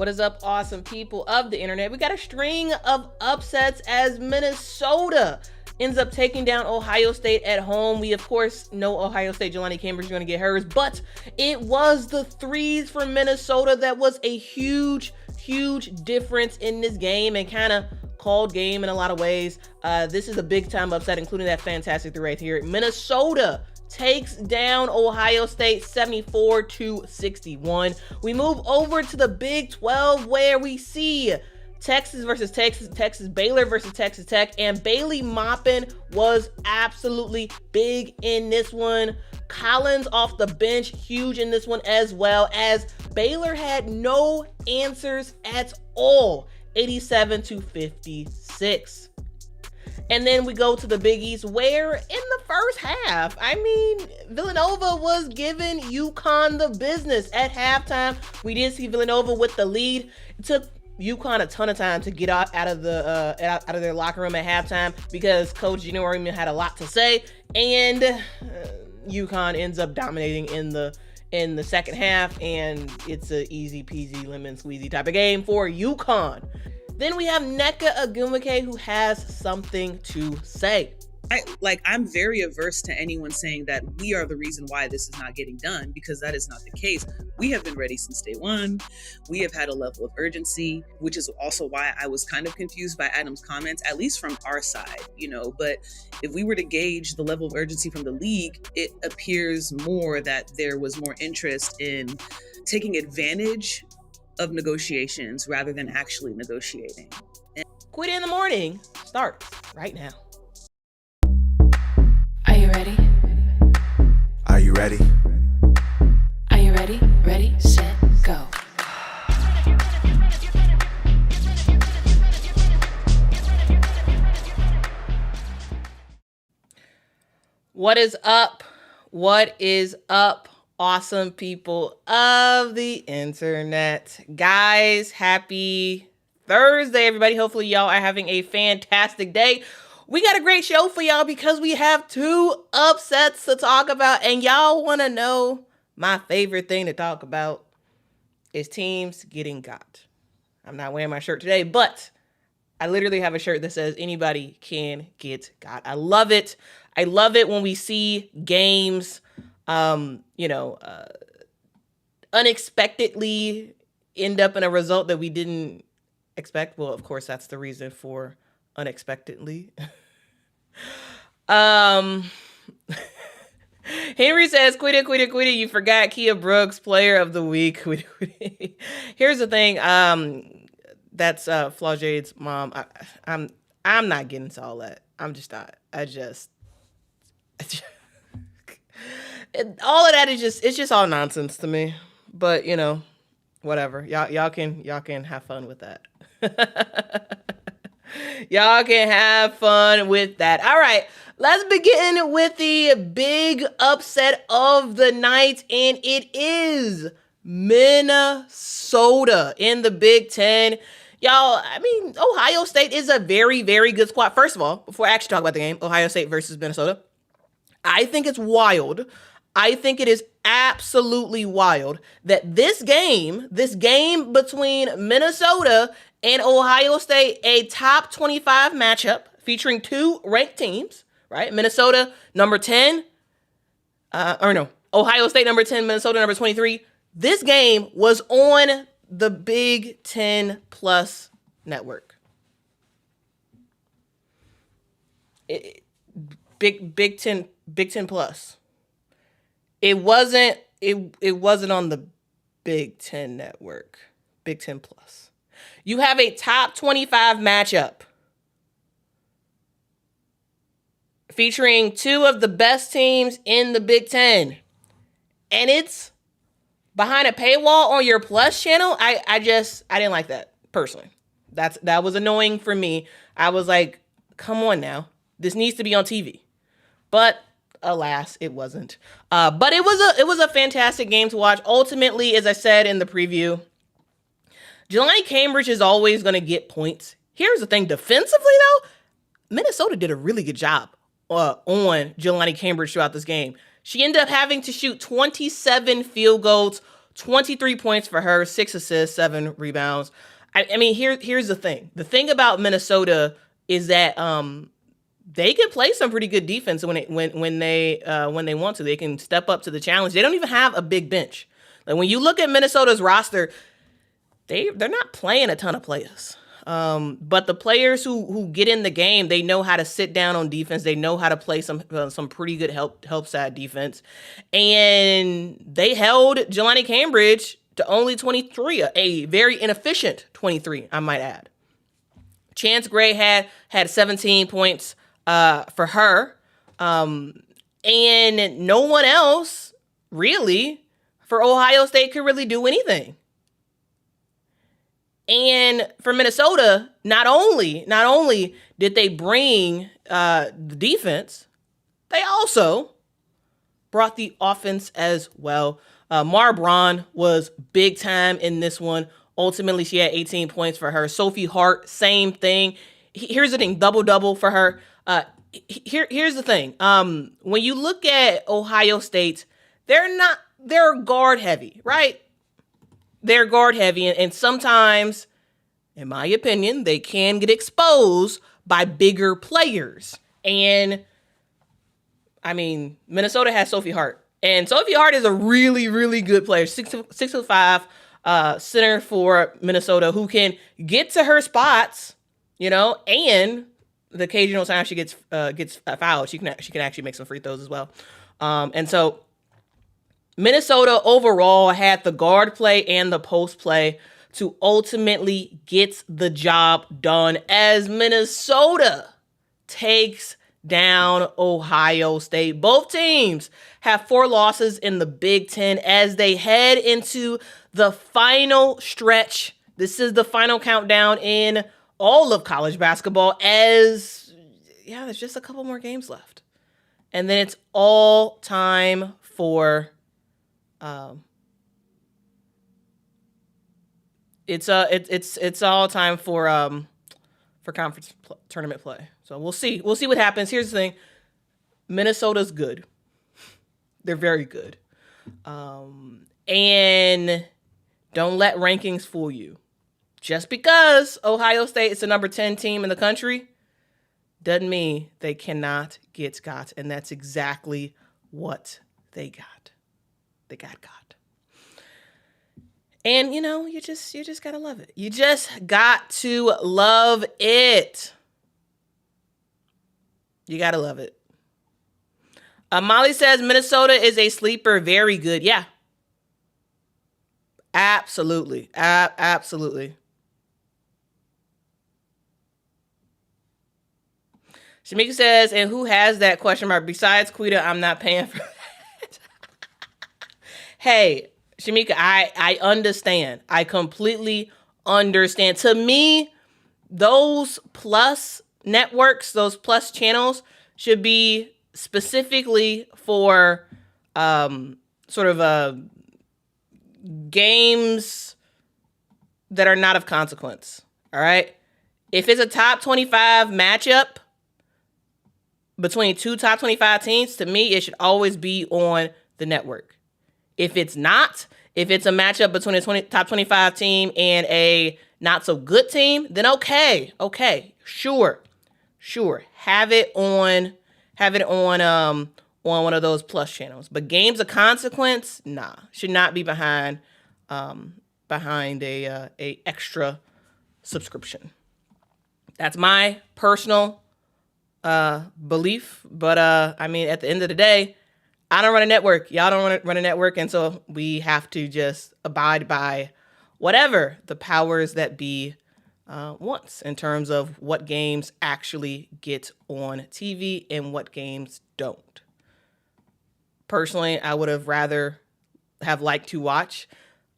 What is up, awesome people of the internet? We got a string of upsets as Minnesota ends up taking down Ohio State at home. We, of course, know Ohio State, Jelani Cambridge is going to get hers, but it was the threes for Minnesota that was a huge difference in this game and kind of called game in a lot of ways. This is a big-time upset, including that fantastic three right here. Minnesota takes down Ohio State 74-61. We move over to the Big 12 where we see Texas versus Texas, Baylor versus Texas Tech, and Bailey Maupin was absolutely big in this one. Collins off the bench, huge in this one, as well as Baylor had no answers at all, 87-56. And then we go to the Big East where in the first half, Villanova was giving UConn the business at halftime. We did see Villanova with the lead. It took UConn a ton of time to get out of their locker room at halftime because Coach Gino Riemann had a lot to say, and UConn ends up dominating in the second half, and it's an easy peasy lemon squeezy type of game for UConn. Then we have Nneka Ogwumike, who has something to say. I'm very averse to anyone saying that we are the reason why this is not getting done, because that is not the case. We have been ready since day one. We have had a level of urgency, which is also why I was kind of confused by Adam's comments, at least from our side, but if we were to gauge the level of urgency from the league, it appears more that there was more interest in taking advantage of negotiations rather than actually negotiating. Quit in the morning starts right now. Are you ready? Are you ready? Are you ready? Ready, set, go. What is up? What is up, awesome people of the internet? Guys, happy Thursday, everybody. Hopefully y'all are having a fantastic day. We got a great show for y'all because we have two upsets to talk about, and y'all want to know my favorite thing to talk about is teams getting got. I'm not wearing my shirt today, but I literally have a shirt that says anybody can get got. I love it. I love it when we see games, unexpectedly end up in a result that we didn't expect. Well, of course, that's the reason for unexpectedly. Henry says, quit it. You forgot Kia Brooks, player of the week. Here's the thing. That's Flagella's mom. I'm not getting into all that. I'm just not. All of that is it's all nonsense to me. But whatever. Y'all can have fun with that. Y'all can have fun with that. All right, let's begin with the big upset of the night, and it is Minnesota in the Big Ten. Y'all, Ohio State is a very, very good squad. First of all, before I actually talk about the game, Ohio State versus Minnesota, I think it's wild. I think it is absolutely wild that this game between Minnesota and Ohio State, a top 25 matchup featuring two ranked teams, right? Minnesota, number 10, Ohio State, number 10, Minnesota, number 23. This game was on the Big Ten Plus network. Big Ten Plus. It wasn't on the Big Ten network. Big Ten Plus. You have a top 25 matchup featuring two of the best teams in the Big Ten, and it's behind a paywall on your Plus channel. I didn't like that personally. That was annoying for me. I was like, come on now, this needs to be on TV, but alas, it wasn't. But it was a fantastic game to watch. Ultimately, as I said in the preview, Jelani Cambridge is always going to get points. Here's the thing. Defensively, though, Minnesota did a really good job on Jelani Cambridge throughout this game. She ended up having to shoot 27 field goals, 23 points for her, 6 assists, 7 rebounds. I mean, here's the thing. The thing about Minnesota is that they can play some pretty good defense when they want to. They can step up to the challenge. They don't even have a big bench. Like when you look at Minnesota's roster, they're not playing a ton of players. But the players who get in the game, they know how to sit down on defense. They know how to play some pretty good help side defense, and they held Jelani Cambridge to only 23, a very inefficient 23, I might add. Chance Gray had 17 points for her, and no one else really for Ohio State could really do anything. And for Minnesota, not only did they bring the defense, they also brought the offense as well. Mara Braun was big time in this one. Ultimately, she had 18 points for her. Sophie Hart, same thing. Here's the thing, double for her. Here's the thing. When you look at Ohio State, they're guard heavy, right? They're guard heavy, and sometimes, in my opinion, they can get exposed by bigger players. And I mean, Minnesota has Sophie Hart, and Sophie Hart is a really, really good player. 6'5" center for Minnesota who can get to her spots, and the occasional time she gets fouled, she can actually make some free throws as well. And so Minnesota overall had the guard play and the post play to ultimately get the job done as Minnesota takes down Ohio State. Both teams have 4 losses in the Big Ten as they head into the final stretch. This is the final countdown in all of college basketball there's just a couple more games left. And then it's all time for it's all time for conference tournament play. So we'll see what happens. Here's the thing. Minnesota's good. They're very good. And don't let rankings fool you. Just because Ohio State is the number 10 team in the country doesn't mean they cannot get got. And that's exactly what they got. They got. And, you just got to love it. You just got to love it. You got to love it. Molly says Minnesota is a sleeper. Very good. Yeah. Absolutely. Absolutely. Shamika says, and who has that question mark? Besides Quita, I'm not paying for that. Hey, Shamika, I understand. I completely understand. To me, those plus networks, those plus channels should be specifically for games that are not of consequence. All right. If it's a top 25 matchup between 2 top 25 teams, to me, it should always be on the network. If it's not, if it's a matchup between a top 25 team and a not so good team, then okay, sure, have it on one of those plus channels. But games of consequence, should not be behind a extra subscription. That's my personal belief. But I mean, at the end of the day, I don't run a network. Y'all don't run a network. And so we have to just abide by whatever the powers that be wants in terms of what games actually get on TV and what games don't. Personally, I would have rather have liked to watch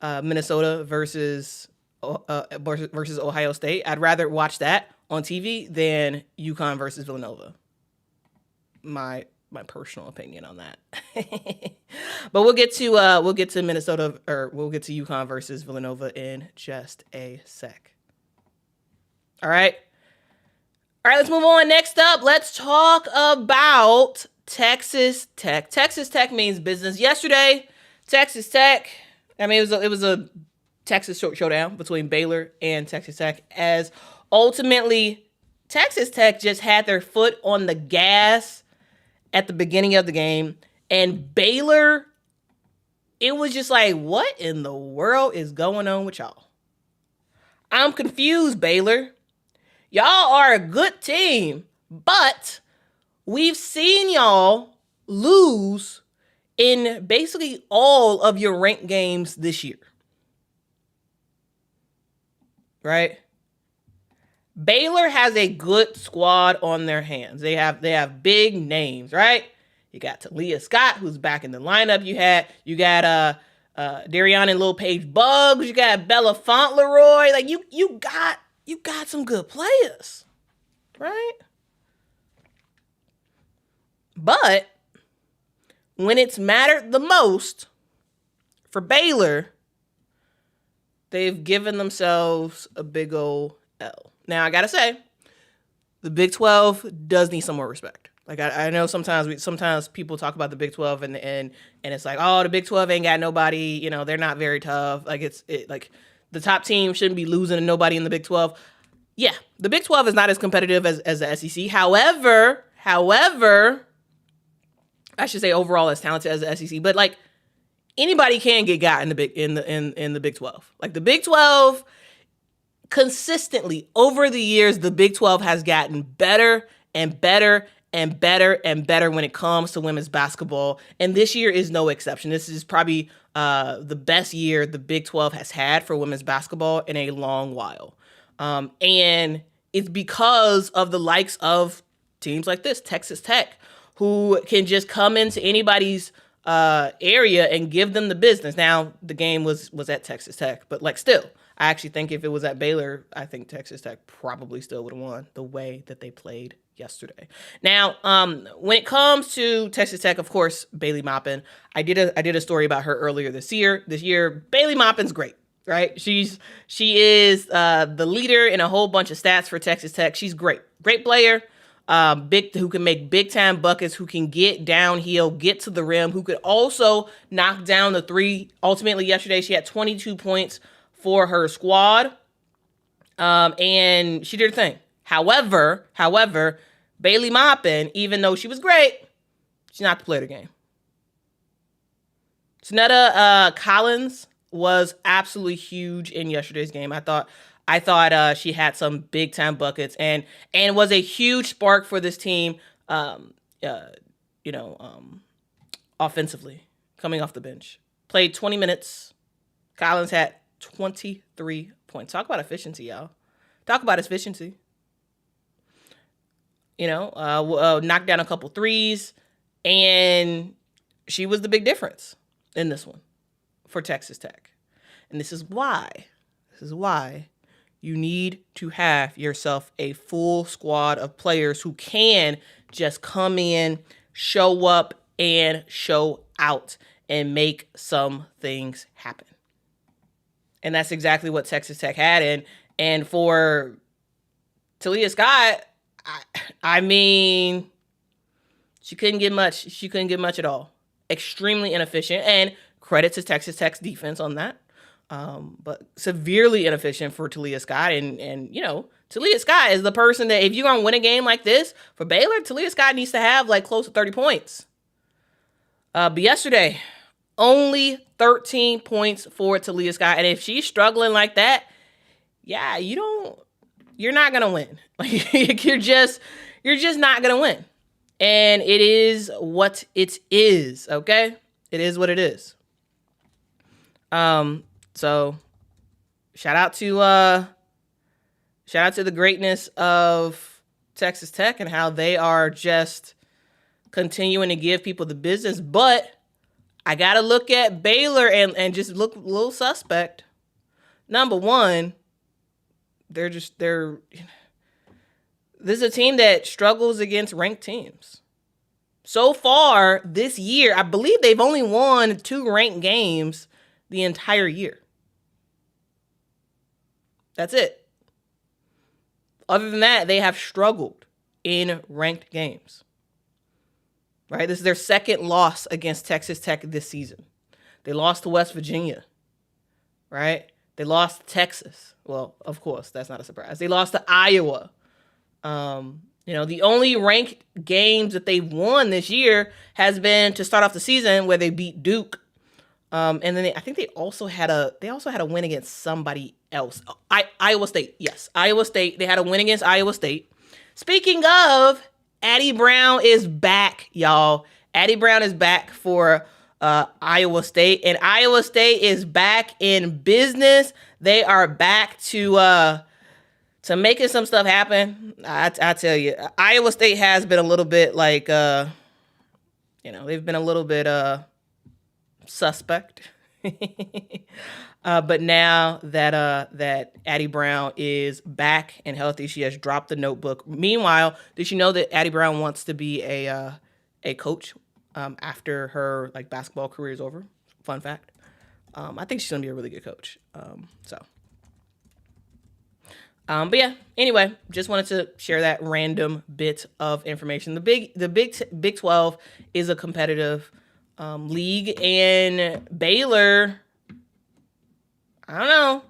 Minnesota versus Ohio State. I'd rather watch that on TV than Yukon versus Villanova. My personal opinion on that. But we'll get to Minnesota, or we'll get to Yukon versus Villanova in just a sec. All right, let's move on. Next up, let's talk about Texas Tech. Texas Tech means business. Yesterday, Texas Tech, I mean, it was a Texas showdown between Baylor and Texas Tech, as ultimately Texas Tech just had their foot on the gas at the beginning of the game, and Baylor, it was just like, what in the world is going on with y'all? I'm confused, Baylor. Y'all are a good team, but we've seen y'all lose in basically all of your ranked games this year. Right? Baylor has a good squad on their hands. They have big names, right? You got Talia Scott, who's back in the lineup. You got Darian and Lil Paige Bugs. You got Bella Fauntleroy. Like you got some good players, right? But when it's mattered the most for Baylor, they've given themselves a big old L. Now, I got to say, the Big 12 does need some more respect. Like, I know sometimes people talk about the Big 12 and it's like, oh, the Big 12 ain't got nobody, they're not very tough. Like, like the top team shouldn't be losing to nobody in the Big 12. Yeah, the Big 12 is not as competitive as the SEC. However, I should say overall as talented as the SEC. But like, anybody can get got in the Big 12. Like the Big 12, consistently over the years, the Big 12 has gotten better and better and better and better when it comes to women's basketball. And this year is no exception. This is probably the best year the Big 12 has had for women's basketball in a long while. And it's because of the likes of teams like this, Texas Tech, who can just come into anybody's area and give them the business. Now, the game was at Texas Tech, but like still, I actually think if it was at Baylor, I think Texas Tech probably still would have won the way that they played yesterday. Now, when it comes to Texas Tech, of course, Bailey Maupin, I did a story about her earlier this year. Bailey Maupin's great, right? She is the leader in a whole bunch of stats for Texas Tech. She's great player. Who can make big time buckets, who can get downhill, get to the rim, who could also knock down the three. Ultimately, yesterday she had 22 points for her squad, and she did her thing. However, Bailey Maupin, even though she was great, she's not the player of the game. Sonetta Collins was absolutely huge in yesterday's game. I thought she had some big time buckets and was a huge spark for this team, offensively, coming off the bench. Played 20 minutes. Collins had 23 points. Talk about efficiency, y'all. Talk about efficiency. Knocked down a couple threes, and she was the big difference in this one for Texas Tech. And this is why you need to have yourself a full squad of players who can just come in, show up, and show out and make some things happen. And that's exactly what Texas Tech had. And for Talia Scott, I mean, she couldn't get much. She couldn't get much at all. Extremely inefficient. And credit to Texas Tech's defense on that. But severely inefficient for Talia Scott. And Talia Scott is the person that if you're going to win a game like this for Baylor, Talia Scott needs to have like close to 30 points. But yesterday, only 13 points for Talia Scott. And if she's struggling like that, yeah, you're not going to win. Like you're just not going to win. And it is what it is. Okay. It is what it is. So shout out to the greatness of Texas Tech and how they are just continuing to give people the business. But I got to look at Baylor and just look a little suspect. Number one, this is a team that struggles against ranked teams. So far this year, I believe they've only won 2 ranked games the entire year. That's it. Other than that, they have struggled in ranked games. Right? This is their second loss against Texas Tech this season. They lost to West Virginia right? They lost to Texas. Well, of course, that's not a surprise. They lost to Iowa. The only ranked games that they've won this year has been to start off the season where they beat Duke. And then I think they also had a win against somebody else. Iowa State. Yes, Iowa State. They had a win against Iowa State. Speaking of, Addie Brown is back, y'all. Addie Brown is back for Iowa State, and Iowa State is back in business. They are back to making some stuff happen. I tell you, Iowa State has been a little bit like, they've been a little bit suspect. But now that Addie Brown is back and healthy, she has dropped the notebook. Meanwhile, did you know that Addie Brown wants to be a coach after her basketball career is over? Fun fact. I think she's gonna be a really good coach. But yeah. Anyway, just wanted to share that random bit of information. The Big 12 is a competitive league, and Baylor, I don't know.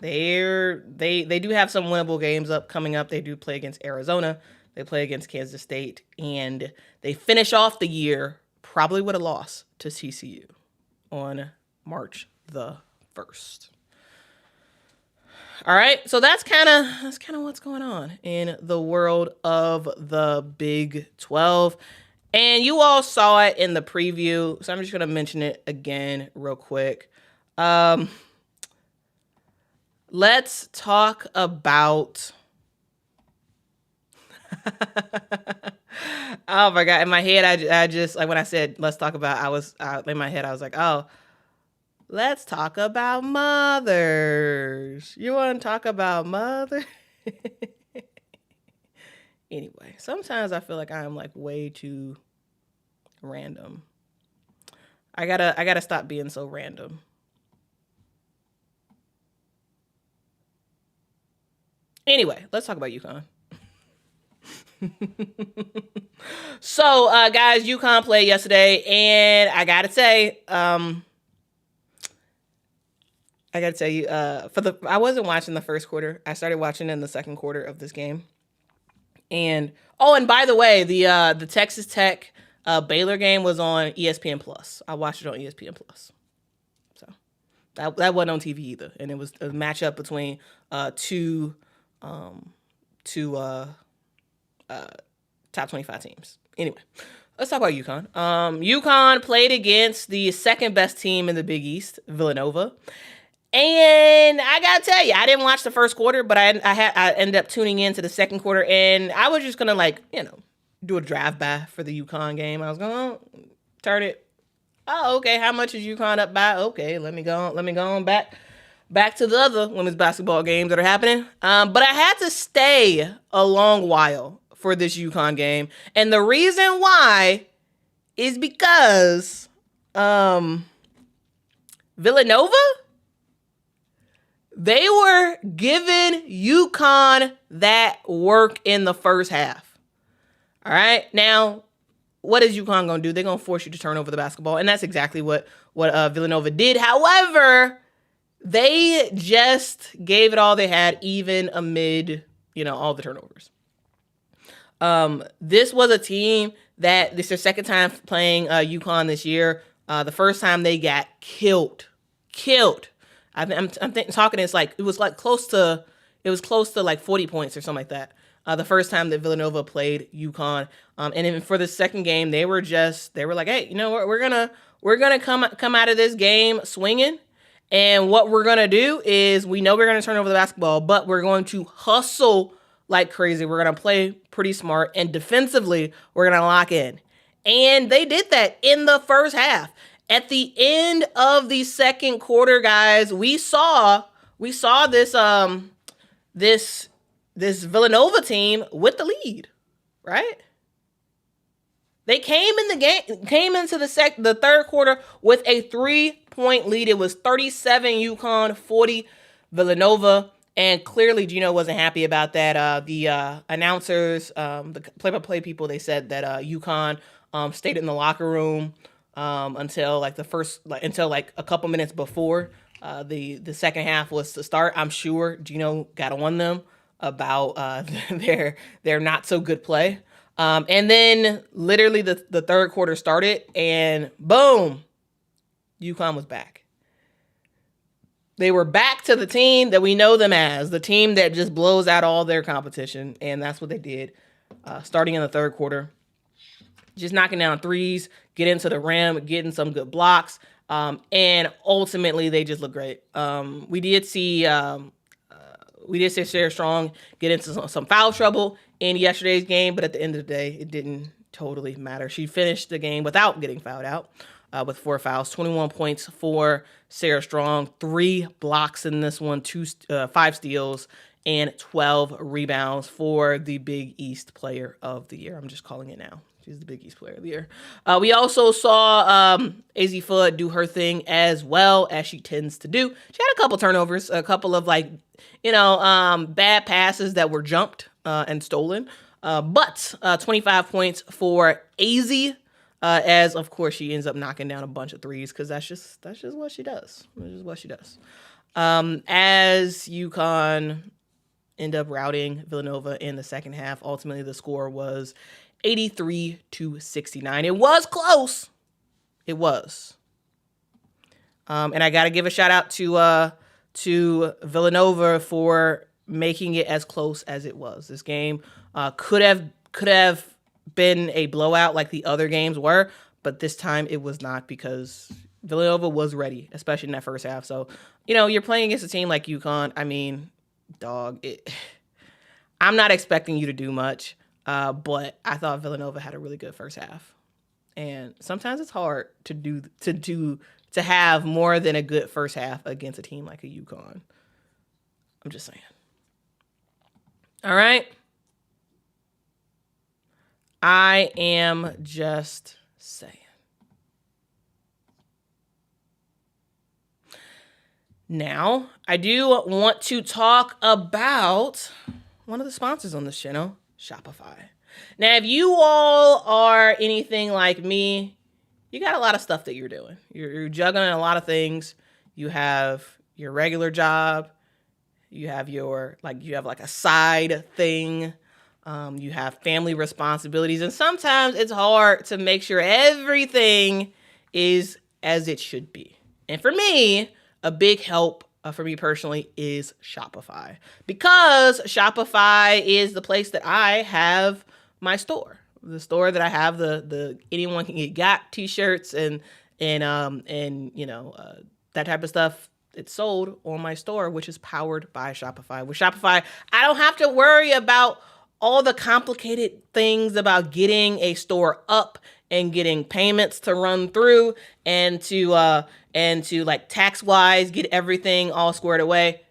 They do have some winnable games coming up. They do play against Arizona. They play against Kansas State, and they finish off the year probably with a loss to TCU on March the 1st. All right, so that's kind of what's going on in the world of the Big 12. And you all saw it in the preview, so I'm just going to mention it again real quick. Let's talk about... Oh my God. In my head, I just, when I said, let's talk about, in my head, I was like, oh, let's talk about mothers. You want to talk about mothers? Anyway, sometimes I feel like I'm way too random. I gotta stop being so random. Anyway, let's talk about UConn. So, guys, UConn played yesterday, and I gotta say, I tell you, I wasn't watching the first quarter. I started watching in the second quarter of this game. And by the way, the Texas Tech Baylor game was on ESPN Plus. I watched it on ESPN Plus. So that wasn't on TV either, and it was a matchup between two top 25 teams. Anyway, let's talk about UConn. UConn played against the second best team in the Big East, Villanova. And I gotta tell you, I didn't watch the first quarter, but I ended up tuning into the second quarter, and I was just gonna do a drive-by for the UConn game. I was gonna turn it. Oh, okay. How much is UConn up by? Okay, let me go on back to the other women's basketball games that are happening. But I had to stay a long while for this UConn game, and the reason why is because Villanova, they were giving UConn that work in the first half. All right. Now, what is UConn going to do? They're going to force you to turn over the basketball. And that's exactly what Villanova did. However, they just gave it all they had, even amid, all the turnovers. This was a team that this is their second time playing UConn this year. The first time they got killed. I'm talking. It was close to 40 points or something like that. The first time that Villanova played UConn, and then for the second game, they were like, hey, you know what? We're gonna come out of this game swinging, and what we're gonna do is we know we're gonna turn over the basketball, but we're going to hustle like crazy. We're gonna play pretty smart, and defensively, we're gonna lock in, and they did that in the first half. At the end of the second quarter, guys, we saw this Villanova team with the lead, right? They came into the third quarter with a 3-point lead. It was 37 UConn, 40 Villanova, and clearly Gino wasn't happy about that. The announcers, the play-by-play people, they said that UConn stayed in the locker room until a couple minutes before The second half was to start. I'm sure Gino got on them about their not so good play. And then literally the third quarter started and boom, UConn was back. They were back to the team that we know them as, the team that just blows out all their competition. And that's what they did starting in the third quarter. Just knocking down threes, get into the rim, getting some good blocks. And ultimately, they just look great. We did see Sarah Strong get into some foul trouble in yesterday's game, but at the end of the day, it didn't totally matter. She finished the game without getting fouled out with 4 fouls, 21 points for Sarah Strong, 3 blocks in this one, 5 steals, and 12 rebounds for the Big East Player of the Year. I'm just calling it now. She's the Big East Player of the Year. We also saw AZ Foot do her thing as well, as she tends to do. She had a couple turnovers, a couple of bad passes that were jumped and stolen. But 25 points for AZ, as of course she ends up knocking down a bunch of threes because that's just what she does. That's just what she does. As UConn end up routing Villanova in the second half, ultimately the score was 83-69. It was close. It was. And I got to give a shout out to Villanova for making it as close as it was. This game could have been a blowout like the other games were, but this time it was not because Villanova was ready, especially in that first half. So, you're playing against a team like UConn. I mean, I'm not expecting you to do much. But I thought Villanova had a really good first half, and sometimes it's hard to have more than a good first half against a team like a UConn. I'm just saying. All right. I am just saying. Now, I do want to talk about one of the sponsors on this channel, Shopify. Now, if you all are anything like me, you got a lot of stuff that you're doing. You're juggling a lot of things. You have your regular job. You have a side thing. You have family responsibilities. And sometimes it's hard to make sure everything is as it should be. And for me, a big help for me personally is Shopify, because Shopify is the place that I have my store, the store that I have the anyone can get got t-shirts and that type of stuff. It's sold on my store, which is powered by Shopify. With Shopify, I don't have to worry about all the complicated things about getting a store up and getting payments to run through and to tax wise get everything all squared away.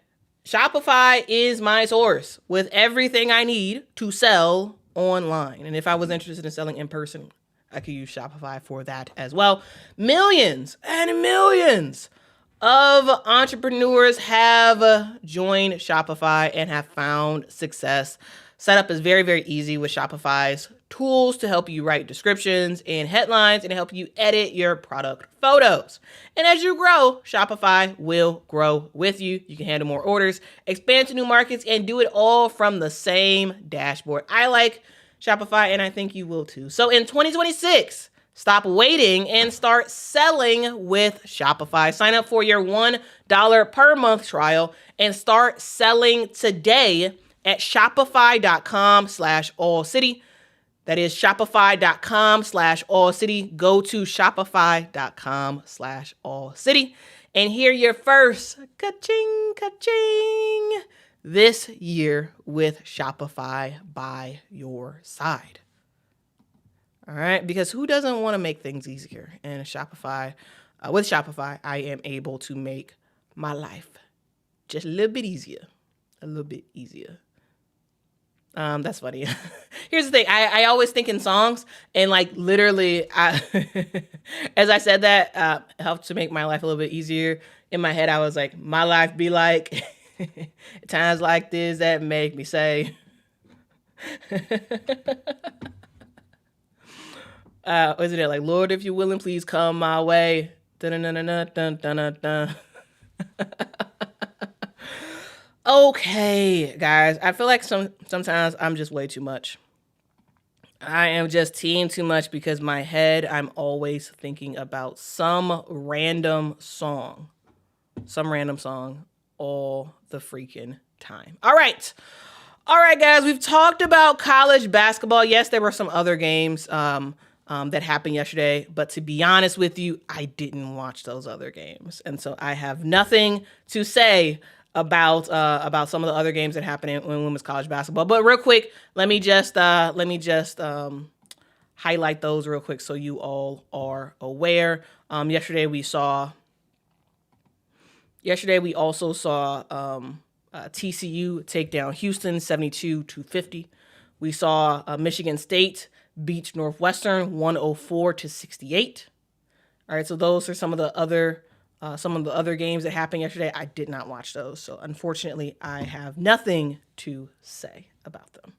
Shopify is my source with everything I need to sell online. And if I was interested in selling in person, I could use Shopify for that as well. Millions and millions of entrepreneurs have joined Shopify and have found success. Setup is very, very easy with Shopify's tools to help you write descriptions and headlines and help you edit your product photos. And as you grow, Shopify will grow with you. You can handle more orders, expand to new markets, and do it all from the same dashboard. I like Shopify, and I think you will too. So in 2026, stop waiting and start selling with Shopify. Sign up for your $1 per month trial and start selling today at shopify.com/allcity. That is shopify.com/allcity. Go to shopify.com/allcity and hear your first ka-ching, ka-ching this year with Shopify by your side. All right, because who doesn't want to make things easier? And with Shopify, I am able to make my life just a little bit easier. That's funny. Here's the thing. I always think in songs, and literally, as I said that, helped to make my life a little bit easier. In my head, I was like, my life be like times like this that make me say. Isn't it like, Lord, if you're willing, please come my way. Dun-dun-dun-dun-dun-dun-dun. Okay, guys. I feel like sometimes I'm just way too much. I am just teeing too much because my head, I'm always thinking about some random song. Some random song all the freaking time. All right. All right, guys. We've talked about college basketball. Yes, there were some other games that happened yesterday. But to be honest with you, I didn't watch those other games. And so I have nothing to say about some of the other games that happened in women's college basketball. But real quick, let me just highlight those real quick so you all are aware. Yesterday we also saw TCU take down Houston 72-50. We saw Michigan State beat Northwestern 104-68. All right, so those are some of the other games that happened yesterday. I did not watch those, so unfortunately, I have nothing to say about them.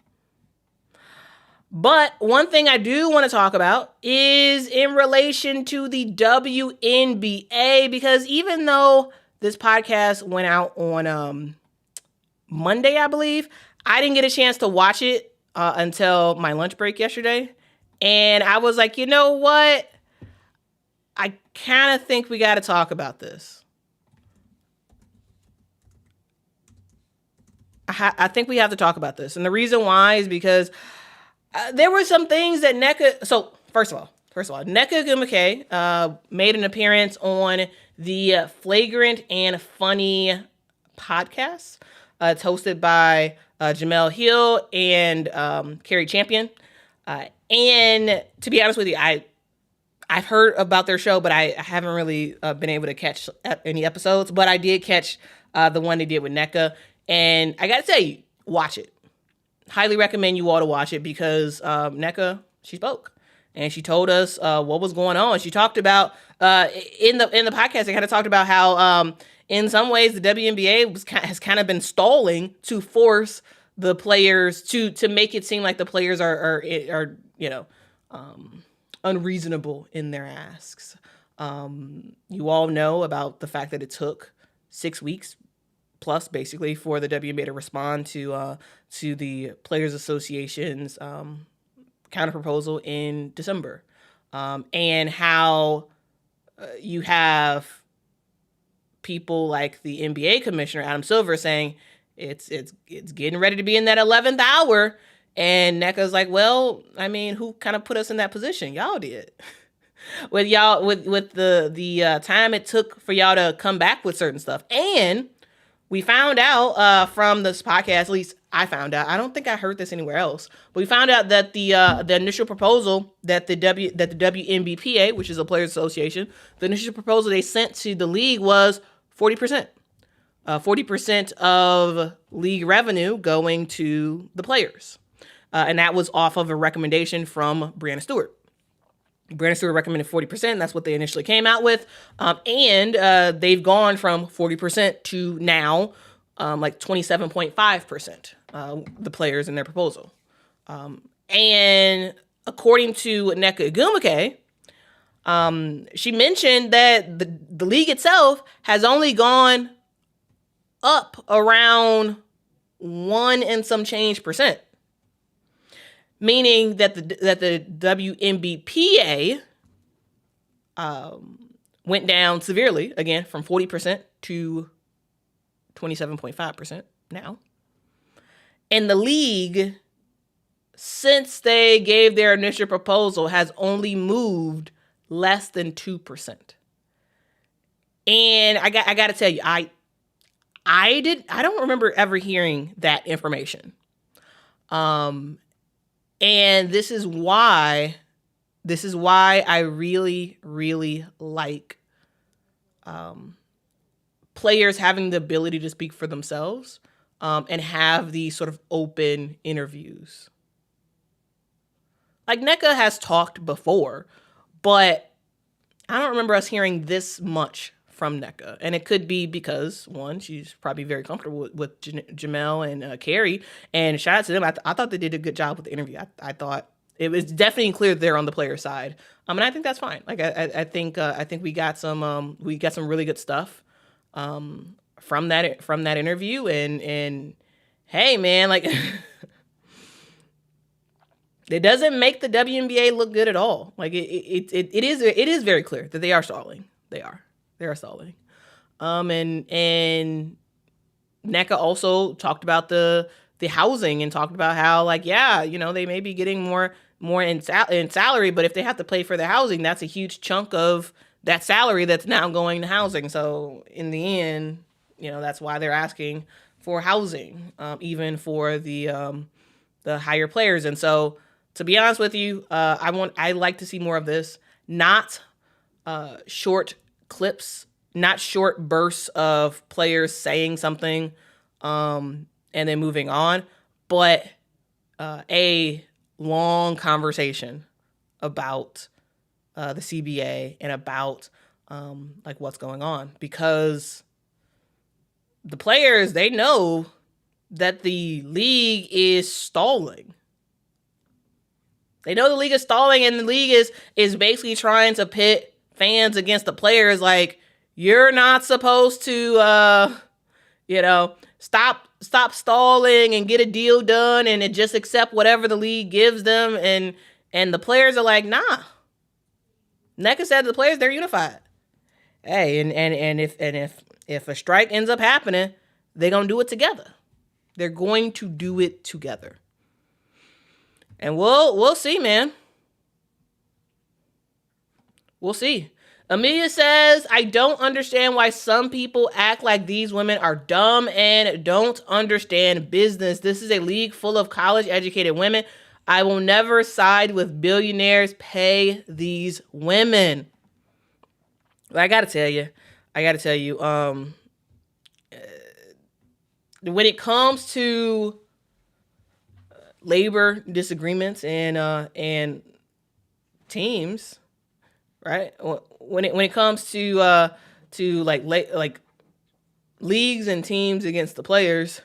But one thing I do want to talk about is in relation to the WNBA, because even though this podcast went out on Monday, I believe, I didn't get a chance to watch it until my lunch break yesterday. And I was like, you know what? I kind of think we got to talk about this. I think we have to talk about this. And the reason why is because there were some things that Nneka... So, first of all, Nneka Ogwumike made an appearance on the Flagrant and Funny podcast. It's hosted by Jamel Hill and Carrie Champion. And to be honest with you, I've heard about their show, but I haven't really been able to catch any episodes. But I did catch the one they did with Nneka. And I got to tell you, watch it. Highly recommend you all to watch it because Nneka, she spoke. And she told us what was going on. She talked about, in the podcast, they kind of talked about how in some ways the WNBA has kind of been stalling to force the players to make it seem like the players are unreasonable in their asks. You all know about the fact that it took 6 weeks plus basically for the WNBA to respond to the Players Association's counter proposal in December, and how you have people like the NBA commissioner Adam Silver saying it's getting ready to be in that 11th hour. And Nneka's like, well, I mean, who kind of put us in that position? Y'all did. with the time it took for y'all to come back with certain stuff. And we found out from this podcast, at least I found out. I don't think I heard this anywhere else, but we found out that the initial proposal that the WNBPA, which is a players association, the initial proposal they sent to the league was 40%. 40% of league revenue going to the players. And that was off of a recommendation from Breanna Stewart. Breanna Stewart recommended 40%. That's what they initially came out with. And they've gone from 40% to now like 27.5%, the players in their proposal. And according to Nneka Ogwumike, she mentioned that the league itself has only gone up around 1 and some change percent. Meaning that the WNBPA went down severely, again, from 40% to 27.5% now. And the league, since they gave their initial proposal, has only moved less than 2%. And I got to tell you, I don't remember ever hearing that information. And this is why I really, really like players having the ability to speak for themselves and have these sort of open interviews. Like Nneka has talked before, but I don't remember us hearing this much from Nneka. And it could be because, one, she's probably very comfortable with Jamel and Carrie. And shout out to them. I thought they did a good job with the interview. I thought it was definitely clear they're on the player side. And I think that's fine. Like I think we got some really good stuff from that interview. And hey, man, like it doesn't make the WNBA look good at all. Like it is very clear that they are stalling. They are stalling. And NECA also talked about the housing and talked about how, like, yeah, you know, they may be getting more in salary, but if they have to pay for the housing, that's a huge chunk of that salary that's now going to housing. So in the end, you know, that's why they're asking for housing, even for the higher players. And so, to be honest with you, I like to see more of this, not short clips, not short bursts of players saying something and then moving on, but a long conversation about the CBA and about like what's going on, because the players, they know that the league is stalling. They know the league is stalling, and the league is basically trying to pit fans against the players. Like, you're not supposed to, stop stalling and get a deal done and just accept whatever the league gives them. And the players are like, nah. NECA said to the players, they're unified. Hey, and if a strike ends up happening, they're gonna do it together. They're going to do it together. And we'll see, man. We'll see. Amelia says, I don't understand why some people act like these women are dumb and don't understand business. This is a league full of college-educated women. I will never side with billionaires. Pay these women. But I gotta tell you, when it comes to labor disagreements and teams, right? When it comes to like leagues and teams against the players,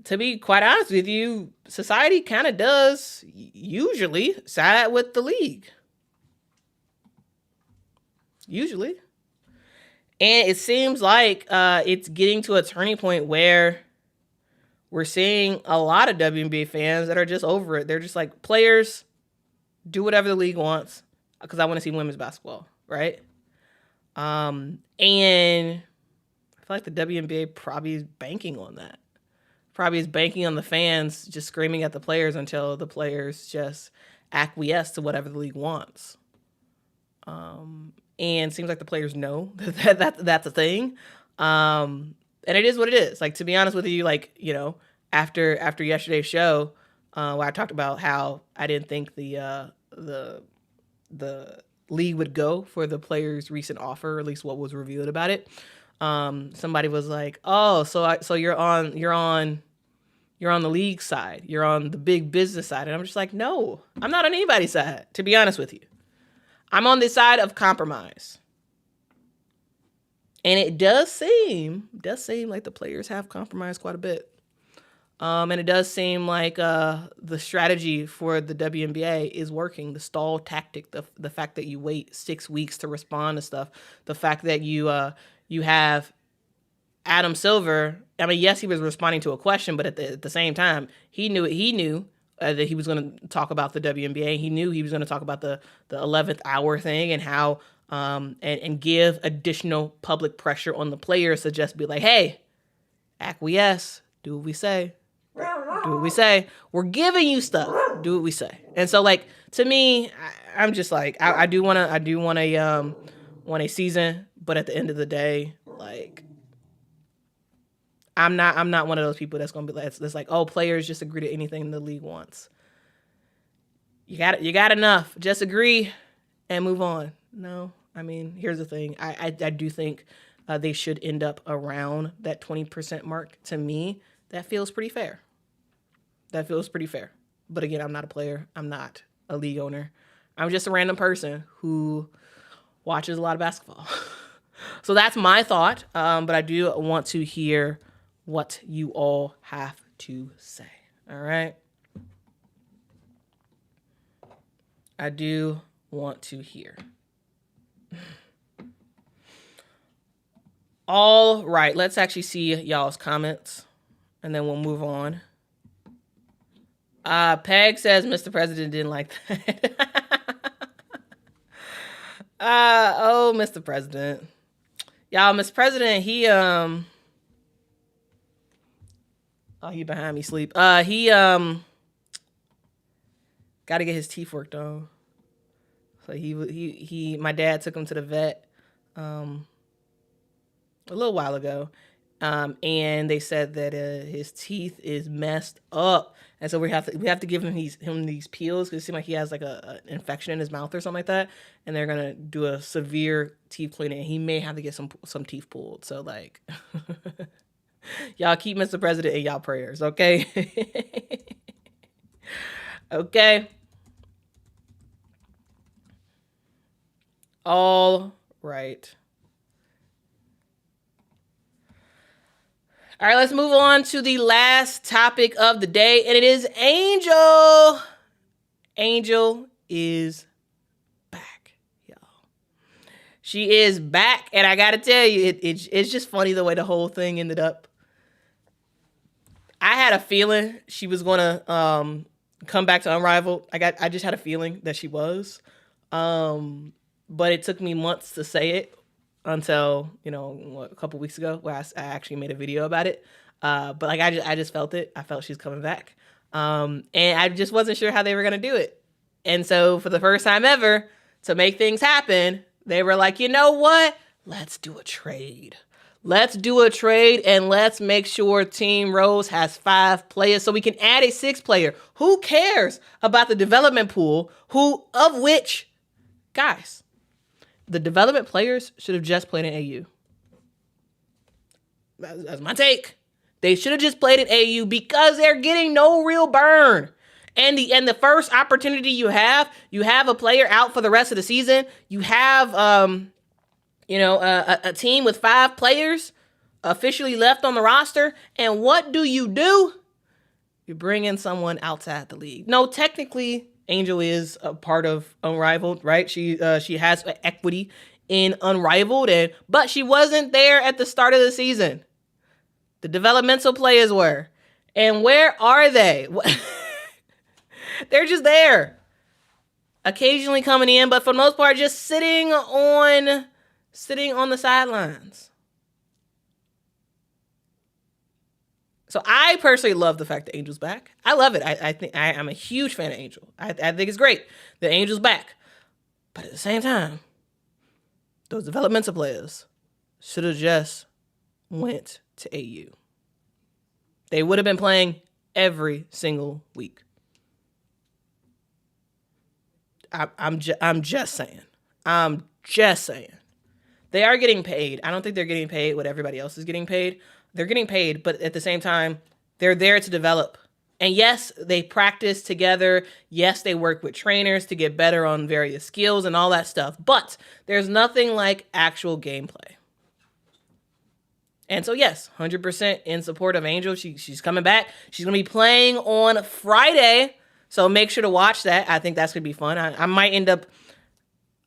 to be quite honest with you, society kind of does usually side with the league. Usually. And it seems like it's getting to a turning point where we're seeing a lot of WNBA fans that are just over it. They're just like, players, do whatever the league wants because I want to see women's basketball, right? And I feel like the WNBA probably is banking on that. Probably is banking on the fans just screaming at the players until the players just acquiesce to whatever the league wants. And it seems like the players know that's a thing. And it is what it is. Like, to be honest with you, like, you know, after yesterday's show, where I talked about how I didn't think the league would go for the players' recent offer, or at least what was revealed about it. Somebody was like, "Oh, so you're on the league side. You're on the big business side." And I'm just like, "No, I'm not on anybody's side, to be honest with you. I'm on the side of compromise." And it does seem like the players have compromised quite a bit. And it does seem like the strategy for the WNBA is working. The stall tactic, the fact that you wait 6 weeks to respond to stuff, the fact that you have Adam Silver. I mean, yes, he was responding to a question, but at the same time, he knew that he was going to talk about the WNBA. He knew he was going to talk about the 11th hour thing and how and give additional public pressure on the players to just be like, hey, acquiesce, do what we say. Do what we say. We're giving you stuff. Do what we say. And so, like, to me, I'm just like, I do want a season, but at the end of the day, like, I'm not one of those people that's gonna be like, that's like, oh, players just agree to anything the league wants. You got enough. Just agree and move on. No, I mean, here's the thing. I do think they should end up around that 20% mark. To me, that feels pretty fair. But again, I'm not a player. I'm not a league owner. I'm just a random person who watches a lot of basketball. So that's my thought. But I do want to hear what you all have to say. All right. I do want to hear. All right, let's actually see y'all's comments, and then we'll move on. Peg says Mr. President didn't like that. Oh, Mr. President. Y'all, Mr. President, he oh, he behind me sleep. He got to get his teeth worked on. So he my dad took him to the vet a little while ago. And they said that his teeth is messed up, and so we have to give him these peels because it seems like he has like an infection in his mouth or something like that, and they're gonna do a severe teeth cleaning. He may have to get some teeth pulled. So like, y'all keep Mr. President in y'all prayers, okay? Okay. All right. All right, let's move on to the last topic of the day, and it is Angel. Angel is back, y'all. She is back, and I gotta tell you, it's just funny the way the whole thing ended up. I had a feeling she was gonna come back to Unrivaled. I just had a feeling that she was, but it took me months to say it. Until, a couple weeks ago where I actually made a video about it. But like, I just felt it. I felt she's coming back. And I just wasn't sure how they were going to do it. And so for the first time ever, to make things happen, they were like, you know what? Let's do a trade. Let's do a trade and let's make sure Team Rose has 5 players so we can add a 6th player. Who cares about the development pool? Of which, guys, the development players should have just played in AU. That's my take. They should have just played in AU because they're getting no real burn. And the first opportunity you have a player out for the rest of the season. You have a team with 5 players officially left on the roster. And what do? You bring in someone outside the league. No, technically, Angel is a part of Unrivaled, right? She has equity in Unrivaled, but she wasn't there at the start of the season. The developmental players were. And where are they? They're just there. Occasionally coming in, but for the most part, just sitting on the sidelines. So I personally love the fact that Angel's back. I love it. I think I'm a huge fan of Angel. I think it's great that Angel's back. But at the same time, those developmental players should have just went to AU. They would have been playing every single week. I'm just saying. I'm just saying. They are getting paid. I don't think they're getting paid what everybody else is getting paid. They're getting paid, but at the same time, they're there to develop. And yes, they practice together. Yes, they work with trainers to get better on various skills and all that stuff. But there's nothing like actual gameplay. And so, yes, 100% in support of Angel. She's coming back. She's going to be playing on Friday. So make sure to watch that. I think that's going to be fun. I might end up...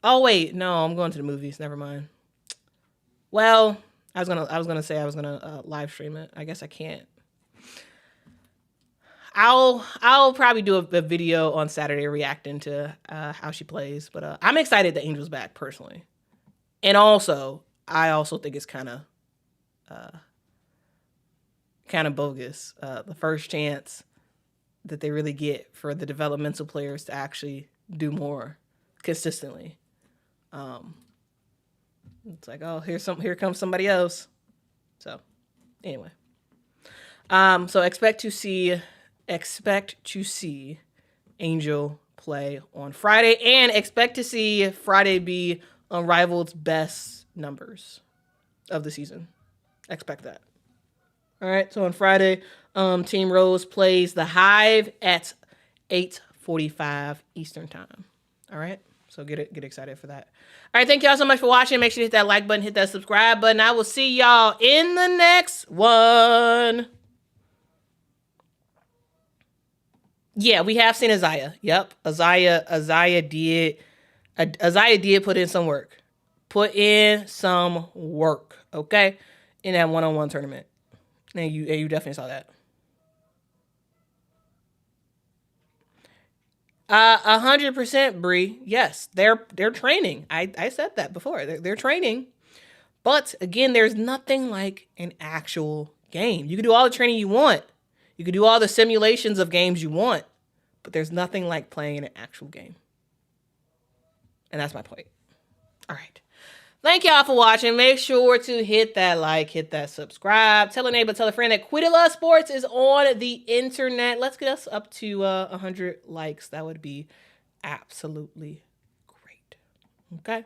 Oh, wait. No, I'm going to the movies. Never mind. Well... I was gonna say I was gonna live stream it. I guess I can't. I'll probably do a video on Saturday reacting to how she plays. But I'm excited that Angel's back personally, and I also think it's kind of bogus. The first chance that they really get for the developmental players to actually do more consistently. It's like, oh, here comes somebody else. So, anyway. So expect to see Angel play on Friday, and expect to see Friday be Unrivaled's best numbers of the season. Expect that. All right. So on Friday, Team Rose plays the Hive at 8:45 Eastern time. All right. So get excited for that. All right, thank y'all so much for watching. Make sure you hit that like button, hit that subscribe button. I will see y'all in the next one. Yeah, we have seen Isaiah. Yep, Isaiah did put in some work. Okay, in that one-on-one tournament, and you definitely saw that. 100%, Bree. Yes, they're training. I said that before. They're training, but again, there's nothing like an actual game. You can do all the training you want. You can do all the simulations of games you want, but there's nothing like playing an actual game. And that's my point. All right. Thank y'all for watching. Make sure to hit that like, hit that subscribe. Tell a neighbor, tell a friend that Quitted Love Sports is on the internet. Let's get us up to 100 likes. That would be absolutely great. Okay?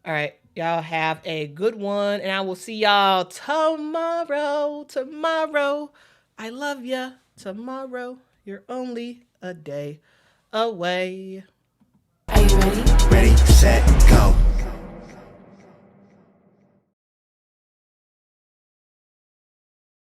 All right. Y'all have a good one, and I will see y'all tomorrow. I love ya. Tomorrow. You're only a day away. Are you ready? Ready, set,